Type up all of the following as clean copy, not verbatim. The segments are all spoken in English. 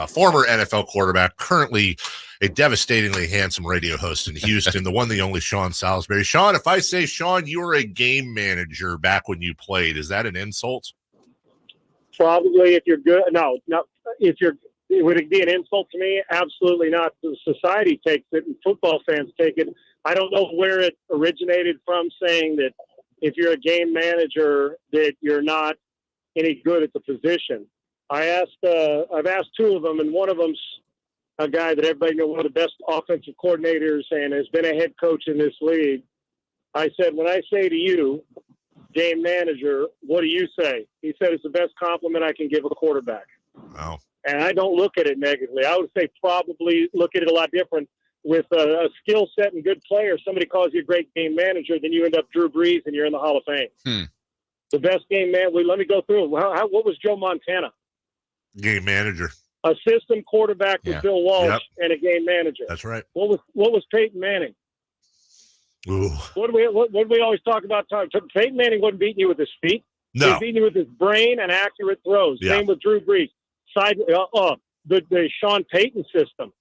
former NFL quarterback, currently a devastatingly handsome radio host in Houston, the one, the only Sean Salisbury. Sean, if I say, Sean, you were a game manager back when you played, is that an insult? Probably if you're good. No. Would it be an insult to me? Absolutely not. The society takes it and football fans take it. I don't know where it originated from, saying that if you're a game manager that you're not any good at the position. I've asked two of them, and one of them's a guy that everybody knows, one of the best offensive coordinators and has been a head coach in this league. I said, when I say to you, game manager, what do you say? He said, it's the best compliment I can give a quarterback. Wow. And I don't look at it negatively. I would say probably look at it a lot different. With a skill set and good player, somebody calls you a great game manager, then you end up Drew Brees and you're in the Hall of Fame. The best game man. Let me go through. What was Joe Montana? Game manager. A system quarterback with Bill Walsh and a game manager. That's right. What was Peyton Manning? Ooh. What do we always talk about? Peyton Manning wasn't beating you with his feet. No. He was beating you with his brain and accurate throws. Yeah. Same with Drew Brees. The Sean Payton system.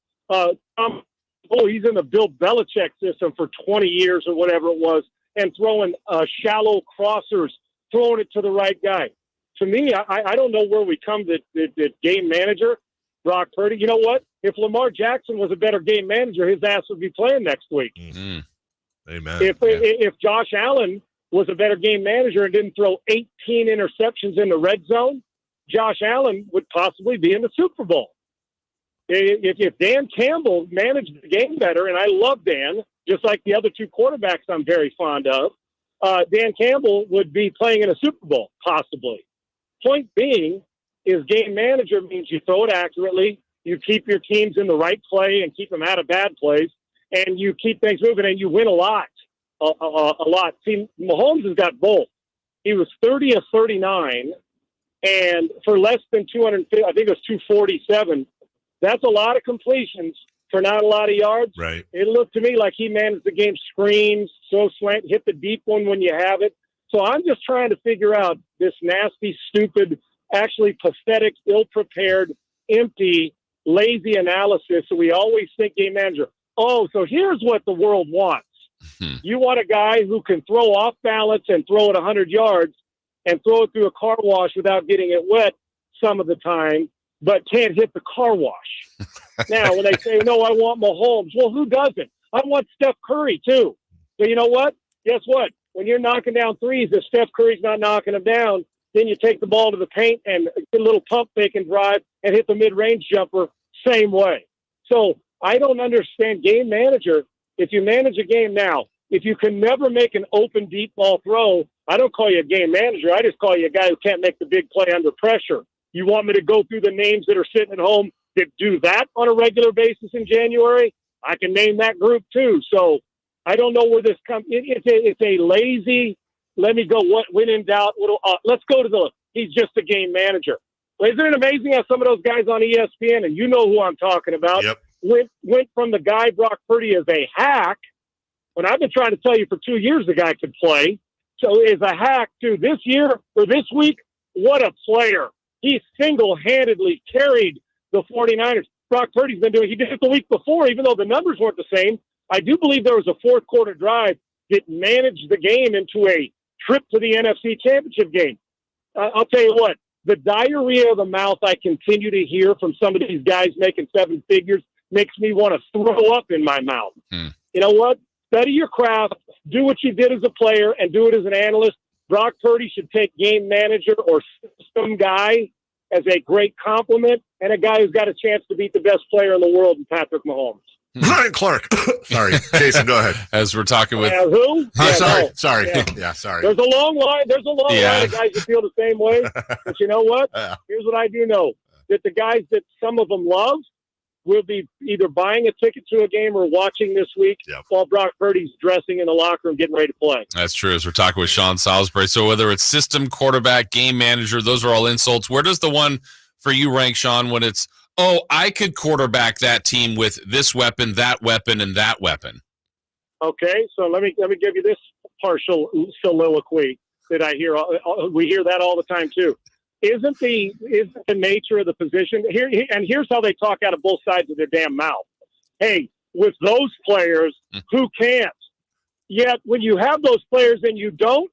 He's in the Bill Belichick system for 20 years or whatever it was, and throwing shallow crossers, throwing it to the right guy. To me, I don't know where we come to the game manager, Brock Purdy. You know what? If Lamar Jackson was a better game manager, his ass would be playing next week. Mm-hmm. Amen. If Josh Allen was a better game manager and didn't throw 18 interceptions in the red zone, Josh Allen would possibly be in the Super Bowl. If Dan Campbell managed the game better, and I love Dan, just like the other two quarterbacks I'm very fond of, Dan Campbell would be playing in a Super Bowl, possibly. Point being is game manager means you throw it accurately, you keep your teams in the right play and keep them out of bad plays, and you keep things moving, and you win a lot. A lot. See, Mahomes has got both. He was 30 of 39, and for less than 250, I think it was 247. That's a lot of completions for not a lot of yards. Right. It looked to me like he managed the game, screens, throw slant, hit the deep one when you have it. So I'm just trying to figure out this nasty, stupid, actually pathetic, ill-prepared, empty, lazy analysis. So we always think game manager. Oh, so here's what the world wants. You want a guy who can throw off balance and throw it 100 yards and throw it through a car wash without getting it wet some of the time, but can't hit the car wash. Now, when they say, no, I want Mahomes, well, who doesn't? I want Steph Curry, too. So you know what? Guess what? When you're knocking down threes, if Steph Curry's not knocking them down, then you take the ball to the paint and get a little pump fake and drive and hit the mid-range jumper same way. So I don't understand game manager. If you manage a game now, if you can never make an open deep ball throw, I don't call you a game manager. I just call you a guy who can't make the big play under pressure. You want me to go through the names that are sitting at home that do that on a regular basis in January? I can name that group too. So I don't know where this comes. It's a lazy, let me go, when in doubt, let's go to he's just a game manager. Well, isn't it amazing how some of those guys on ESPN, and you know who I'm talking about, went from the guy Brock Purdy as a hack, when I've been trying to tell you for 2 years the guy could play, so is a hack to this year or this week, what a player. He single-handedly carried the 49ers. Brock Purdy's been doing, he did it the week before, even though the numbers weren't the same. I do believe there was a fourth quarter drive that managed the game into a trip to the NFC Championship game. I'll tell you what, the diarrhea of the mouth I continue to hear from some of these guys making seven figures makes me want to throw up in my mouth. You know what? Study your craft, do what you did as a player, and do it as an analyst. Brock Purdy should take game manager or system guy as a great compliment, and a guy who's got a chance to beat the best player in the world, in Patrick Mahomes. Brian Clark. Sorry, Jason, go ahead. As we're talking with who? Sorry. Yeah. Yeah, sorry. There's a long line. There's a long line of guys that feel the same way. But you know what? Here's what I do know: that the guys that some of them love will be either buying a ticket to a game or watching this week while Brock Purdy's dressing in the locker room, getting ready to play. That's true. As we're talking with Sean Salisbury. So whether it's system, quarterback, game manager, those are all insults. Where does the one for you rank, Sean, when it's, oh, I could quarterback that team with this weapon, that weapon, and that weapon? Okay, so let me give you this partial soliloquy that I hear. We hear that all the time too. isn't the nature of the position here? And here's how they talk out of both sides of their damn mouth. Hey, with those players, who can't? Yet when you have those players and you don't,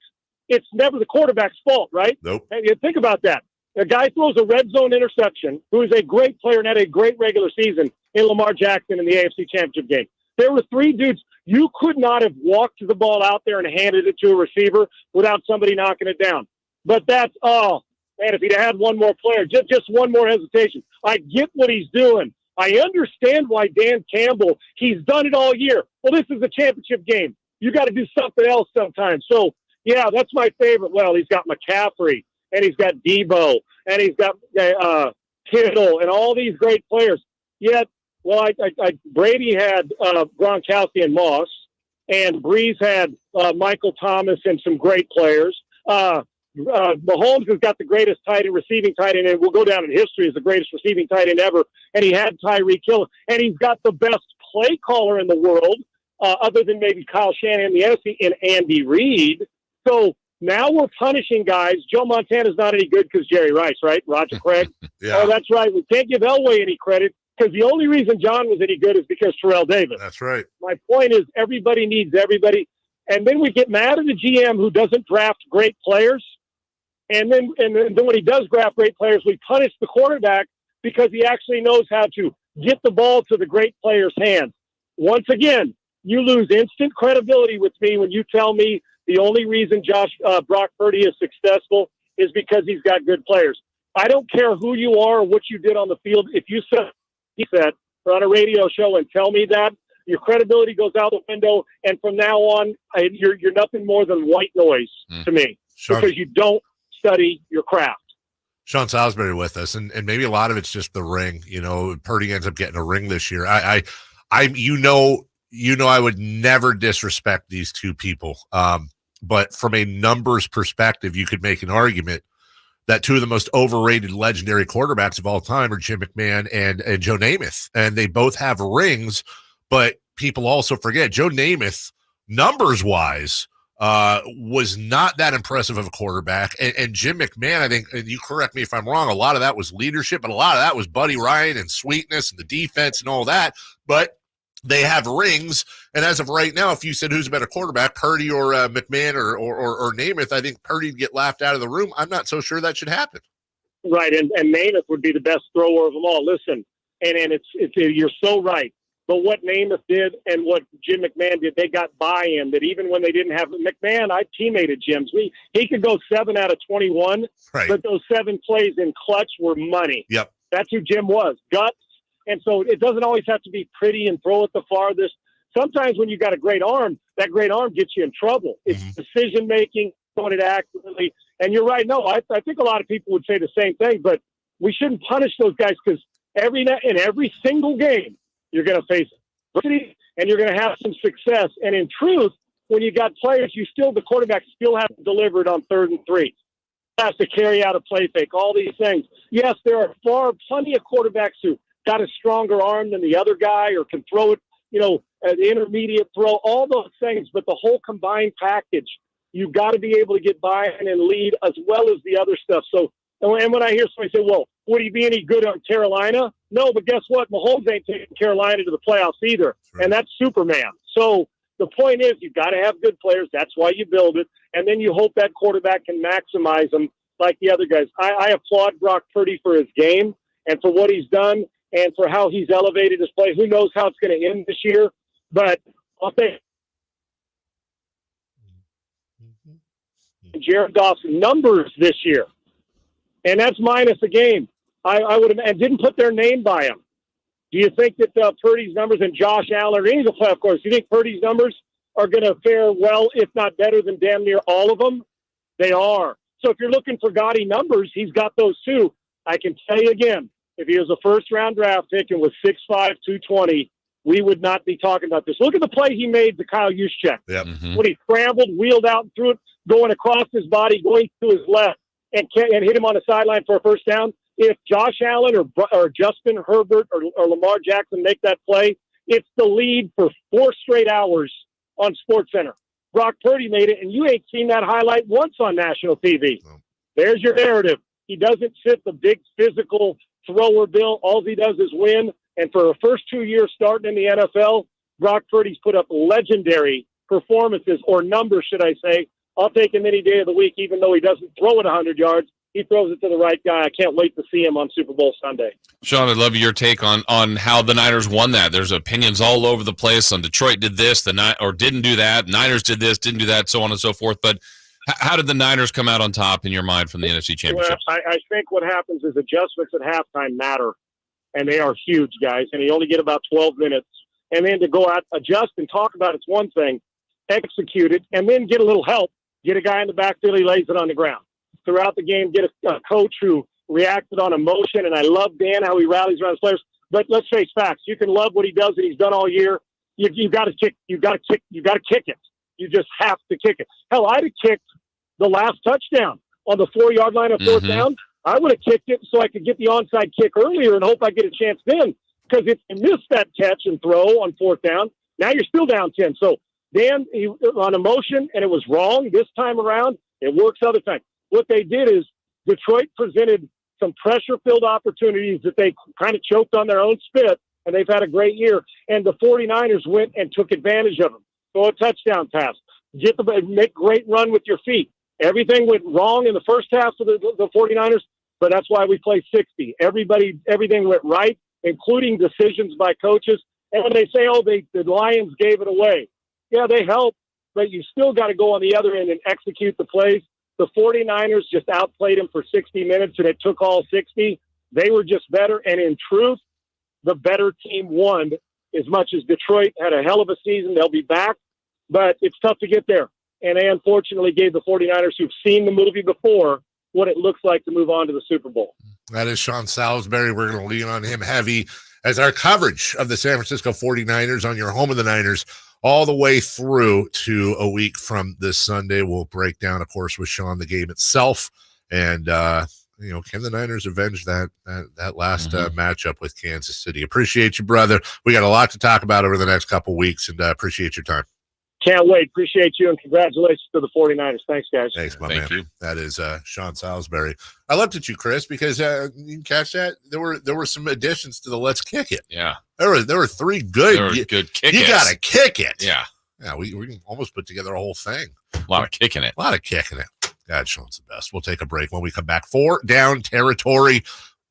it's never the quarterback's fault, right? Nope. And you think about that. A guy throws a red zone interception, who is a great player and had a great regular season in Lamar Jackson in the AFC Championship game. There were 3 dudes. You could not have walked the ball out there and handed it to a receiver without somebody knocking it down. But that's, oh, man, if he'd had one more player, just one more hesitation. I get what he's doing. I understand why Dan Campbell, he's done it all year. Well, this is a championship game. You got to do something else sometimes. So, yeah, that's my favorite. Well, he's got McCaffrey, and he's got Debo, and he's got Kittle, and all these great players. Yet, well, Brady had Gronkowski and Moss, and Breeze had Michael Thomas and some great players. Mahomes has got the greatest receiving tight end, and will go down in history as the greatest receiving tight end ever. And he had Tyreek Hill, and he's got the best play caller in the world, other than maybe Kyle Shanahan in the NFC, and Andy Reid. So now we're punishing guys. Joe Montana's not any good because Jerry Rice, right? Roger Craig. Yeah. Oh, that's right. We can't give Elway any credit because the only reason John was any good is because Terrell Davis. That's right. My point is everybody needs everybody. And then we get mad at the GM who doesn't draft great players. And then when he does draft great players, we punish the quarterback because he actually knows how to get the ball to the great player's hands. Once again, you lose instant credibility with me when you tell me the only reason Brock Purdy is successful is because he's got good players. I don't care who you are or what you did on the field. If you said or on a radio show and tell me that, your credibility goes out the window. And from now on, you're nothing more than white noise to me because you don't study your craft. Sean Salisbury with us, and maybe a lot of it's just the ring. You know, Purdy ends up getting a ring this year. I would never disrespect these two people. But from a numbers perspective, you could make an argument that 2 of the most overrated legendary quarterbacks of all time are Jim McMahon and Joe Namath. And they both have rings, but people also forget Joe Namath, numbers-wise, was not that impressive of a quarterback. And Jim McMahon, I think, and you correct me if I'm wrong, a lot of that was leadership, but a lot of that was Buddy Ryan and sweetness and the defense and all that. But they have rings, and as of right now, if you said who's a better quarterback, Purdy or McMahon or Namath, I think Purdy'd get laughed out of the room. I'm not so sure that should happen. Right, and Namath would be the best thrower of them all. Listen, and it's you're so right. But what Namath did and what Jim McMahon did, they got buy-in that even when they didn't have McMahon, I teammated Jim's. He could go 7 out of 21, right. But those 7 plays in clutch were money. Yep, that's who Jim was, guts. And so it doesn't always have to be pretty and throw it the farthest. Sometimes when you got a great arm, that great arm gets you in trouble. It's decision-making, throwing it accurately. And you're right. No, I think a lot of people would say the same thing, but we shouldn't punish those guys because in every single game, you're going to face adversity and you're going to have some success. And in truth, when you got players, the quarterback still has to deliver it on 3rd and 3. Has to carry out a play fake, all these things. Yes, there are plenty of quarterbacks who got a stronger arm than the other guy or can throw it, an intermediate throw, all those things. But the whole combined package, you've got to be able to get by and lead as well as the other stuff. So, and when I hear somebody say, well, would he be any good on Carolina? No, but guess what? Mahomes ain't taking Carolina to the playoffs either. Right. And that's Superman. So the point is you've got to have good players. That's why you build it. And then you hope that quarterback can maximize them like the other guys. I applaud Brock Purdy for his game and for what he's done and for how he's elevated his play. Who knows how it's going to end this year? But I'll think Jared Goff's numbers this year, and that's minus a game. I would have, and didn't put their name by him. Do you think that Purdy's numbers and Josh Allen or any of the playoff course, do you think Purdy's numbers are going to fare well, if not better than damn near all of them? They are. So if you're looking for gaudy numbers, he's got those too. I can tell you again, if he was a first-round draft pick and was 6'5", 220, we would not be talking about this. Look at the play he made to Kyle Juszczyk. Yep. When he scrambled, wheeled out and threw it, going across his body, going to his left, and hit him on the sideline for a first down. If Josh Allen or Justin Herbert or Lamar Jackson make that play, it's the lead for 4 straight hours on SportsCenter. Brock Purdy made it, and you ain't seen that highlight once on national TV. No. There's your narrative. He doesn't sit the big physical thrower bill. All he does is win. And for the first 2 years starting in the NFL, Brock Purdy's put up legendary performances, or numbers, should I say. I'll take him any day of the week, even though he doesn't throw it 100 yards. He throws it to the right guy. I can't wait to see him on Super Bowl Sunday. Sean, I'd love your take on how the Niners won that. There's opinions all over the place on Detroit did this, or didn't do that. Niners did this, didn't do that, so on and so forth. But how did the Niners come out on top in your mind from the NFC Championship? Well, I think what happens is adjustments at halftime matter, and they are huge, guys. And you only get about 12 minutes. And then to go out, adjust, and talk about it's one thing. Execute it, and then get a little help. Get a guy in the backfield, he lays it on the ground. Throughout the game, get a coach who reacted on emotion, and I love Dan, how he rallies around his players. But let's face facts. You can love what he does and he's done all year. You've got to kick. You've got to kick it. You just have to kick it. Hell, I'd have kicked the last touchdown on the 4-yard line of fourth down. I would have kicked it so I could get the onside kick earlier and hope I get a chance then. Because if you miss that catch and throw on fourth down, now you're still down 10. So Dan, he, on emotion, and it was wrong this time around. It works other times. What they did is Detroit presented some pressure-filled opportunities that they kind of choked on their own spit, and they've had a great year. And the 49ers went and took advantage of them. Throw a touchdown pass. Make great run with your feet. Everything went wrong in the first half of the 49ers, but that's why we play 60. Everything went right, including decisions by coaches. And when they say, the Lions gave it away, yeah, they helped, but you still got to go on the other end and execute the plays. The 49ers just outplayed them for 60 minutes, and it took all 60. They were just better, and in truth, the better team won. As much as Detroit had a hell of a season, they'll be back, but it's tough to get there. And they unfortunately gave the 49ers, who've seen the movie before, what it looks like to move on to the Super Bowl. That is Sean Salisbury. We're going to lean on him heavy as our coverage of the San Francisco 49ers on your home of the Niners all the way through to a week from this Sunday. We'll break down, of course, with Sean, the game itself. And, can the Niners avenge that last matchup with Kansas City? Appreciate you, brother. We got a lot to talk about over the next couple of weeks, and appreciate your time. Can't wait. Appreciate you, and congratulations to the 49ers. Thanks, guys. Thanks, my Thank man. you. That is Sean Salisbury. I looked at you, Chris, because you can catch that. There were some additions to the Let's Kick It. Yeah. There were three good. There were good kick You got to kick it. Yeah. Yeah, we can almost put together a whole thing. A lot of kicking it. A lot of kicking it. God, Sean's the best. We'll take a break. When we come back, 4 down territory.